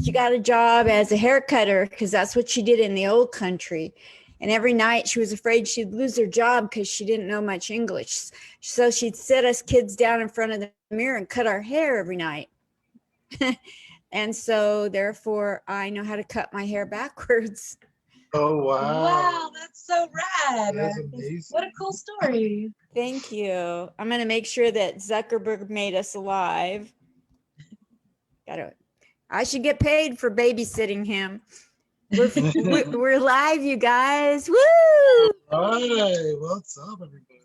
she got a job as a hair cutter because that's what she did in the old country. And every night she was afraid she'd lose her job because she didn't know much English. So she'd sit us kids down in front of the mirror and cut our hair every night. And so therefore I know how to cut my hair backwards. Oh, wow. Wow, that's so rad. That's amazing. What a cool story. Thank you. I'm going to make sure that Zuckerberg made us alive. I should get paid for babysitting him. We're live, you guys. Woo! Hi, what's up, everybody?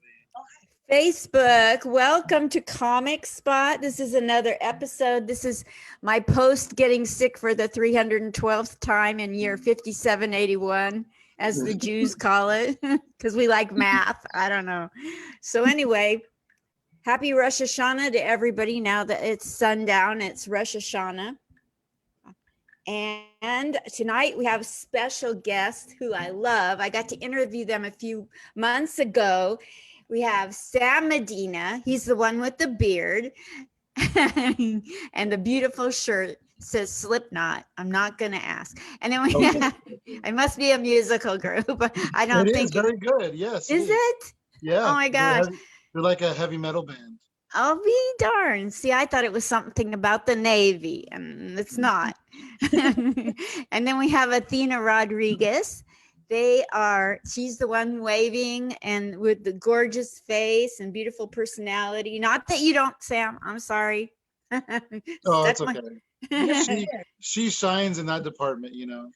Facebook, welcome to Comic Spot. This is another episode. This is my post getting sick for the 312th time in year 5781, as the Jews call it, because we like math. I don't know. So anyway, happy Rosh Hashanah to everybody. Now that it's sundown, it's Rosh Hashanah. And tonight we have a special guest who I love. I got to interview them a few months ago. We have Sam Medina. He's the one with the beard and the beautiful shirt says Slipknot. I'm not going to ask. And then we have, I must be a musical group. I don't think it is very good. Yes. Is it? Yeah. Oh my gosh. You're like a heavy metal band. I'll be darned. See, I thought it was something about the Navy, and it's not. And then we have Athena Rodriguez. She's the one waving and with the gorgeous face and beautiful personality. Not that you don't, Sam. I'm sorry. Oh, that's okay. She shines in that department, you know.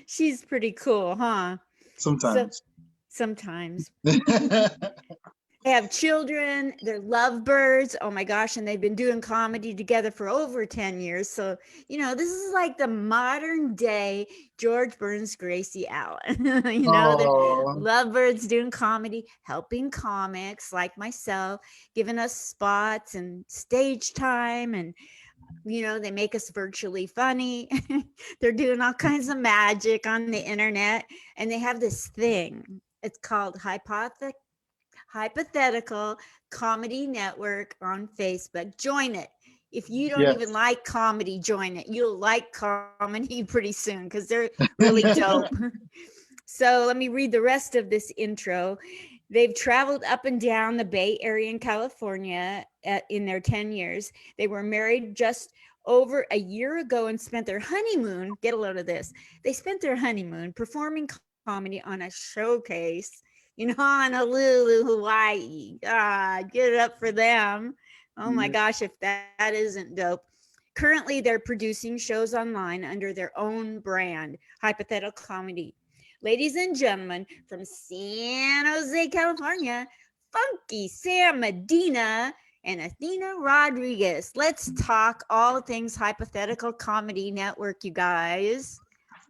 She's pretty cool, huh? Sometimes. Sometimes. They have children, they're lovebirds. Oh my gosh, and they've been doing comedy together for over 10 years. So, you know, this is like the modern day George Burns, Gracie Allen. You know, they're lovebirds doing comedy, helping comics like myself, giving us spots and stage time, and you know, they make us virtually funny. They're doing all kinds of magic on the internet, and they have this thing. It's called Hypothetical Comedy Network on Facebook. Join it. If you don't even like comedy, join it. You'll like comedy pretty soon because they're really dope. So let me read the rest of this intro. They've traveled up and down the Bay Area in California in their 10 years. They were married just over a year ago and spent their honeymoon. Get a load of this. They spent their honeymoon performing comedy on a showcase in Honolulu, Hawaii. Get it up for them. Oh my gosh, if that isn't dope. Currently, they're producing shows online under their own brand, Hypothetical Comedy. Ladies and gentlemen, from San Jose, California, Funky Sam Medina and Athena Rodriguez. Let's talk all things Hypothetical Comedy Network, you guys.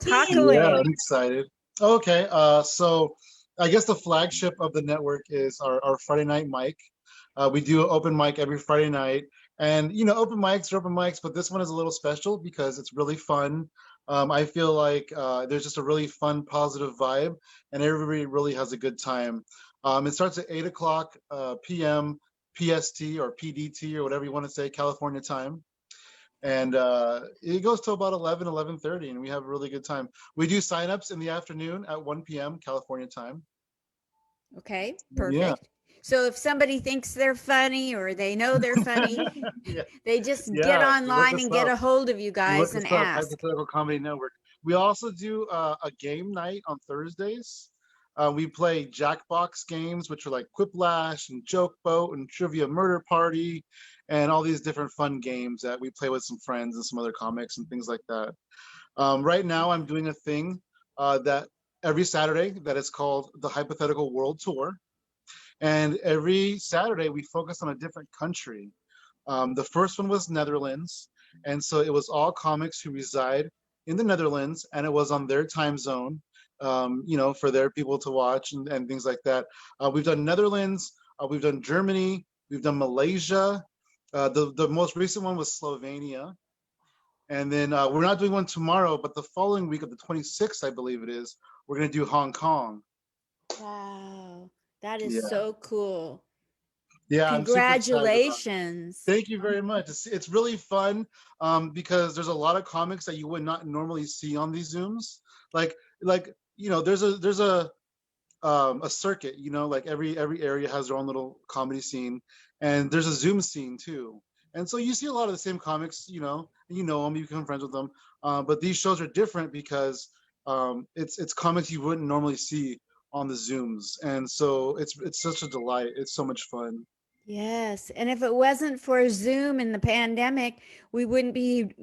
Talk away. Yeah, I'm excited. Okay, so I guess the flagship of the network is our Friday night mic. We do an open mic every Friday night. And, you know, open mics are open mics, but this one is a little special because it's really fun. I feel like there's just a really fun, positive vibe, and everybody really has a good time. It starts at 8 o'clock p.m. PST or PDT or whatever you want to say, California time. And it goes to about 11:30, and we have a really good time. We do signups in the afternoon at 1 p.m. California time. Okay, perfect. Yeah. So if somebody thinks they're funny or they know they're funny, they just get online and get a hold of you guys and ask. Hypothetical Comedy Network. We also do a game night on Thursdays. We play Jackbox games, which are like Quiplash and Joke Boat and Trivia Murder Party, and all these different fun games that we play with some friends and some other comics and things like that. Right now, I'm doing a thing that every Saturday that is called the Hypothetical World Tour. And every Saturday, we focus on a different country. The first one was Netherlands. And so it was all comics who reside in the Netherlands, and it was on their time zone, you know, for their people to watch and things like that. We've done Netherlands, we've done Germany, we've done Malaysia. The most recent one was Slovenia. And then we're not doing one tomorrow, but the following week of the 26th, I believe it is, we're going to do Hong Kong. Wow. That is so cool. Yeah, I'm super excited about it. Congratulations. Thank you very much. It's really fun because there's a lot of comics that you would not normally see on these Zooms. Like there's a circuit, like every area has their own little comedy scene, and there's a Zoom scene too. And so you see a lot of the same comics, and you know them, you become friends with them. But these shows are different because it's comics you wouldn't normally see on the Zooms, and so it's such a delight. It's so much fun. Yes. And if it wasn't for Zoom and the pandemic, we wouldn't be,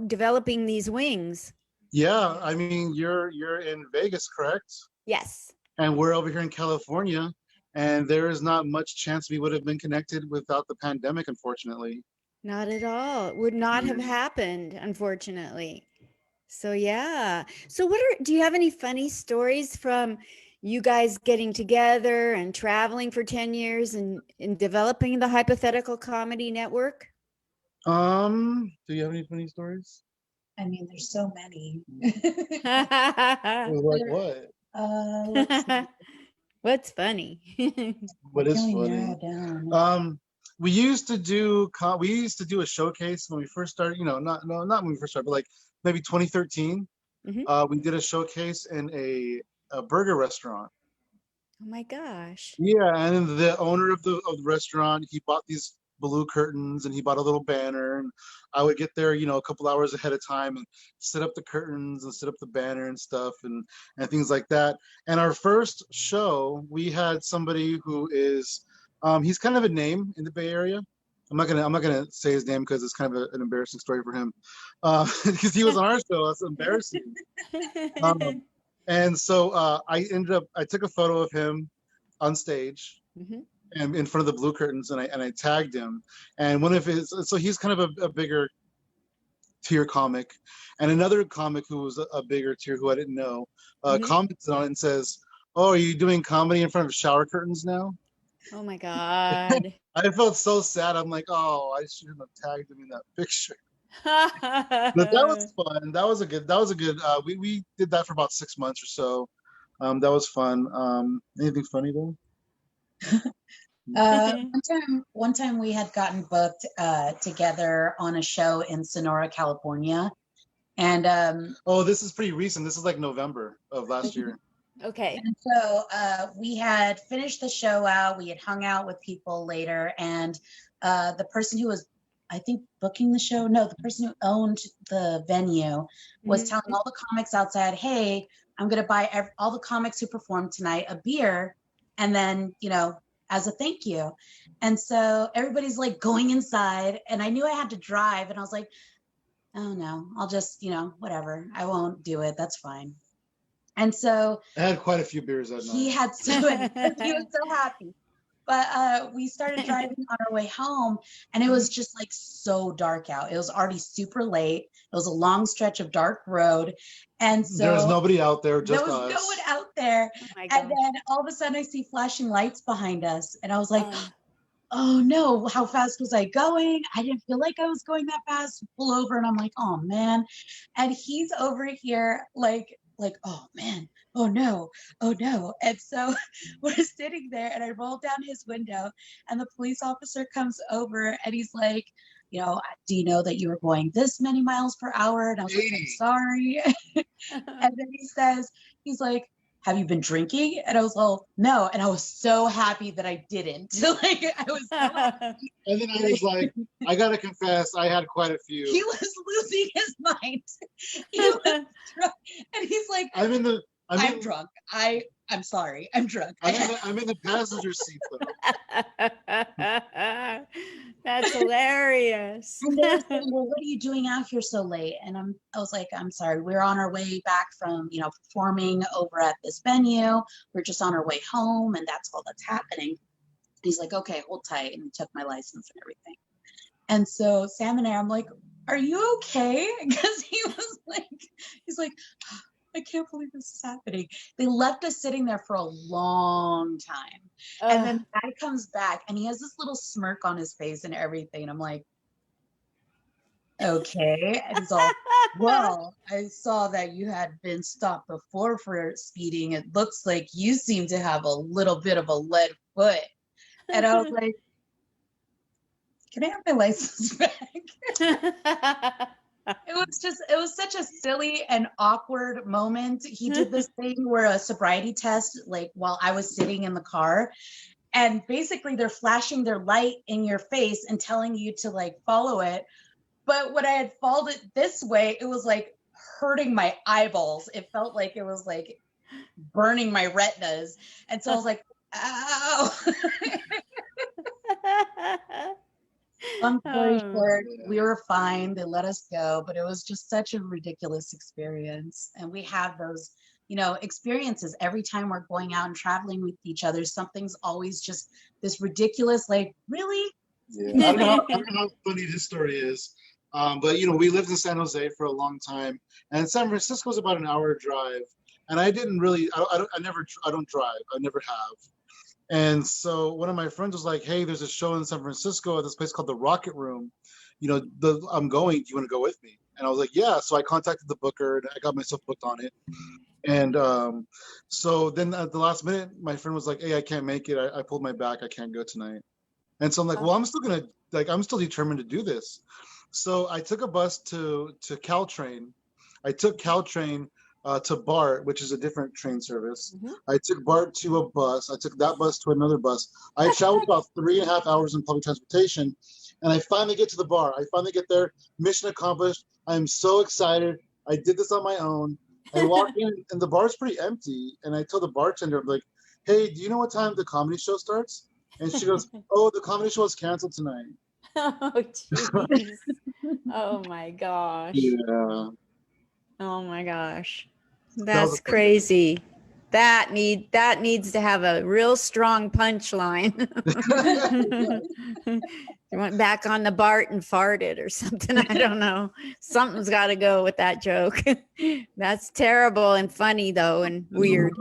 developing these wings. Yeah, I mean you're in Vegas, correct? Yes. And we're over here in California, and there is not much chance we would have been connected without the pandemic, unfortunately. Not at all. It would not have Yeah. happened, unfortunately. So yeah. So do you have any funny stories from you guys getting together and traveling for 10 years and developing the Hypothetical Comedy Network? Do you have any funny stories? I mean, there's so many. Well, like what? Let's see. What's funny? What is Can we funny? narrow down? We used to do a showcase when we first started. Not when we first started, but like maybe 2013. Mhm. We did a showcase in a burger restaurant. Oh my gosh. Yeah, and then the owner of the restaurant, he bought these blue curtains and he bought a little banner, and I would get there, a couple hours ahead of time and set up the curtains and set up the banner and stuff and things like that. And our first show, we had somebody who is he's kind of a name in the Bay Area. I'm not gonna say his name because it's kind of an embarrassing story for him, because he was on our show. That's embarrassing. Um, and so I took a photo of him on stage Mhm. and in front of the blue curtains, and I tagged him. And one of his, so he's kind of a bigger tier comic, and another comic who was a bigger tier who I didn't know Mhm. comments on it and says, "Oh, are you doing comedy in front of shower curtains now?" Oh my God. I felt so sad. I'm like, oh, I shouldn't have tagged him in that picture. But that was fun. That was a good. We did that for about 6 months or so. That was fun. Anything funny though? One time we had gotten booked together on a show in Sonora, California. And Oh, this is pretty recent. This is like November of last year. Okay. And so we had finished the show out. We had hung out with people later, and the person who was, I think, booking the show, no, the person who owned the venue was Mhm. telling all the comics outside, "Hey, I'm going to buy all the comics who performed tonight a beer, and then, as a thank you." And so everybody's like going inside, and I knew I had to drive, and I was like, "Oh no, I'll just, whatever. I won't do it. That's fine." And so I had quite a few beers that he night. had so he was so happy. But we started driving on our way home, and it was just like so dark out. It was already super late. It was a long stretch of dark road, and so There was nobody out there, there just was us. no one out there. Oh my And gosh. then all of a sudden, I see flashing lights behind us, and I was like, Uh, "Oh no! How fast was I going? I didn't feel like I was going that fast." Pull over, and I'm like, "Oh man!" And he's over here like, "Oh man, oh no, oh no." And so we're sitting there, and I roll down his window, and the police officer comes over, and he's like, "Do you know that you were going this many miles per hour?" And I was like, "I'm 80. sorry." And then he's like, "Have you been drinking?" And I was like, "No." And I was so happy that I didn't. Like, I was so happy. And then I was like, I gotta confess, I had quite a few. He was losing his mind. He was drunk. And he's like, I'm drunk. I'm sorry. I'm drunk. I'm in the passenger seat though. That's hilarious. And they were saying, "Well, what are you doing out here so late?" And I was like, "I'm sorry. We're on our way back from, performing over at this venue. We're just on our way home, and that's all that's happening." He's like, "Okay, hold tight." And he took my license and everything. And so Sam and I'm like, "Are you okay?" Because he's like, "I can't believe this is happening." They left us sitting there for a long time. And then the guy comes back, and he has this little smirk on his face and everything. And I'm like, "Okay." And he's all, "Well, I saw that you had been stopped before for speeding. It looks like you seem to have a little bit of a lead foot." And I was like, can I have my license back? It was such a silly and awkward moment. He did this thing where a sobriety test, like while I was sitting in the car, and basically they're flashing their light in your face and telling you to like follow it. But when I had followed it this way, it was like hurting my eyeballs. It felt like it was like burning my retinas. And so I was like, ow. Long story short, we were fine. They let us go, but it was just such a ridiculous experience. And we have those, experiences every time we're going out and traveling with each other. Something's always just this ridiculous, like, really? Yeah, I don't know how funny this story is. But we lived in San Jose for a long time, and San Francisco is about an hour drive. And I didn't really, I don't drive. I never have. And so one of my friends was like, "Hey, there's a show in San Francisco at this place called the Rocket Room. I'm going. Do you want to go with me?" And I was like, "Yeah." So I contacted the booker and I got myself booked on it. And so then at the last minute, my friend was like, "Hey, I can't make it. I pulled my back. I can't go tonight." And so I'm like, "Well, I'm still determined to do this." So I took a bus to Caltrain. I took Caltrain to BART, which is a different train service. Mhm. I took BART to a bus. I took that bus to another bus. I traveled about 3.5 hours in public transportation, and I finally get to the bar. I finally get there. Mission accomplished. I'm so excited. I did this on my own. I walk in, and the bar's pretty empty. And I tell the bartender, I'm like, "Hey, do you know what time the comedy show starts?" And she goes, "Oh, the comedy show is canceled tonight." Oh, jeez. Oh, my gosh. Yeah. Oh, my gosh. That was That's a fun day. crazy. That needs to have a real strong punchline. You went back on the BART and farted or something. I don't know. Something's got to go with that joke. That's terrible and funny though, and weird.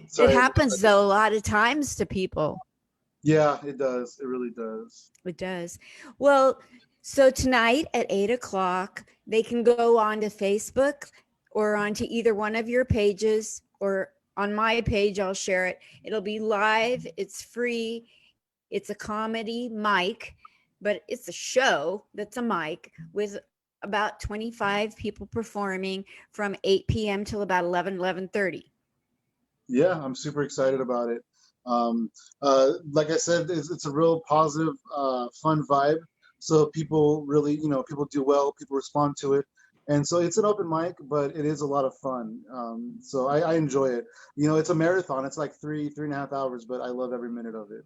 Sorry. It happens though a lot of times to people. Yeah, it does. It really does. It does. Well, so tonight at 8:00, they can go on to Facebook or onto either one of your pages, or on my page, I'll share it. It'll be live. It's free. It's a comedy mic, but it's a show that's a mic with about 25 people performing from 8 p.m. till about 11:30. Yeah, I'm super excited about it. Like I said, it's a real positive, fun vibe. So people really, people do well, people respond to it. And so it's an open mic, but it is a lot of fun. So I enjoy it. It's a marathon. It's like 3.5 hours, but I love every minute of it.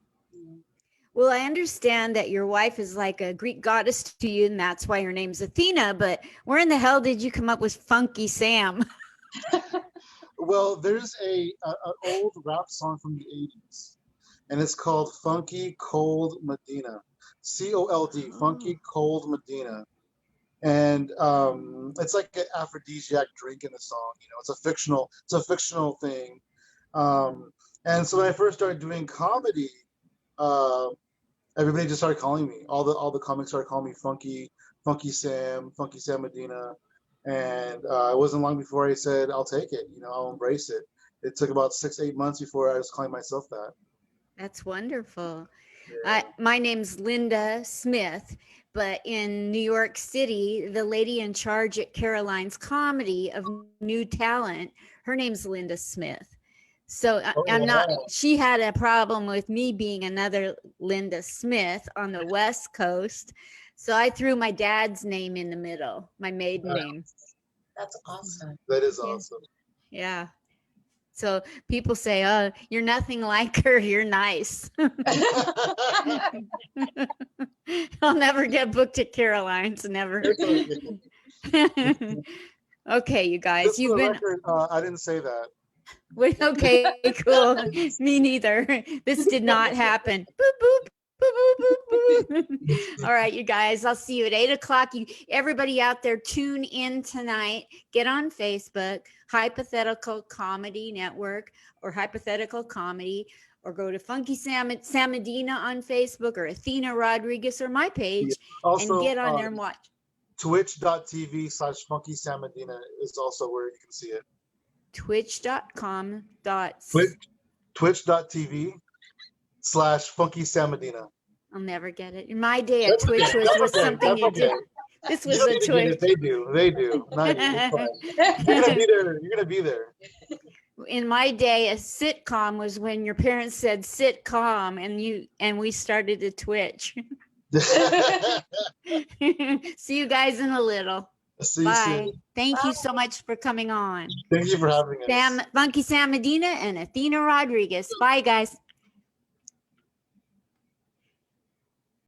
Well, I understand that your wife is like a Greek goddess to you, and that's why her name's Athena. But where in the hell did you come up with Funky Sam? Well, there's an old rap song from the 80s, and it's called Funky Cold Medina. COLD, Funky Cold Medina. And it's like an aphrodisiac drink in the song. It's a fictional thing. And so when I first started doing comedy, everybody just started calling me. All the comics started calling me Funky Sam Medina. And it wasn't long before I said, "I'll take it. I'll embrace it." It took about 6-8 months before I was calling myself that. That's wonderful. Yeah. My name's Linda Smith, but in New York City, the lady in charge at Caroline's Comedy of New Talent, her name's Linda Smith. So I'm not, she had a problem with me being another Linda Smith on the West Coast. So I threw my dad's name in the middle, my maiden name. That's awesome. That is awesome. Yeah. So people say, "Oh, you're nothing like her. You're nice." I'll never get booked at Caroline's. Never. Okay, you guys, Just you've been. Record, I didn't say that. Wait, okay, cool. Me neither. This did not happen. Boop, boop. All right, you guys, I'll see you at 8:00. Everybody out there, tune in tonight. Get on Facebook, Hypothetical Comedy Network or Hypothetical Comedy, or go to Funky Medina on Facebook, or Athena Rodriguez, or my page, also, and get on there and watch. Twitch.tv/Funky Sam Medina is also where you can see it. Twitch.com. Twitch.tv/Funky Sam Medina. I'll never get it. In my day, a That's Twitch okay. was That's okay. something That's you did. okay. This You was don't a need to get Twitch. it. They do. They do. Not you. It's fine. You're gonna be there. You're gonna be there. In my day, a sitcom was when your parents said sitcom and we started a Twitch. See you guys in a little. See you Bye. soon. Thank you so much for coming on. Thank you for having us. Funky Sam Medina and Athena Rodriguez. Bye, guys.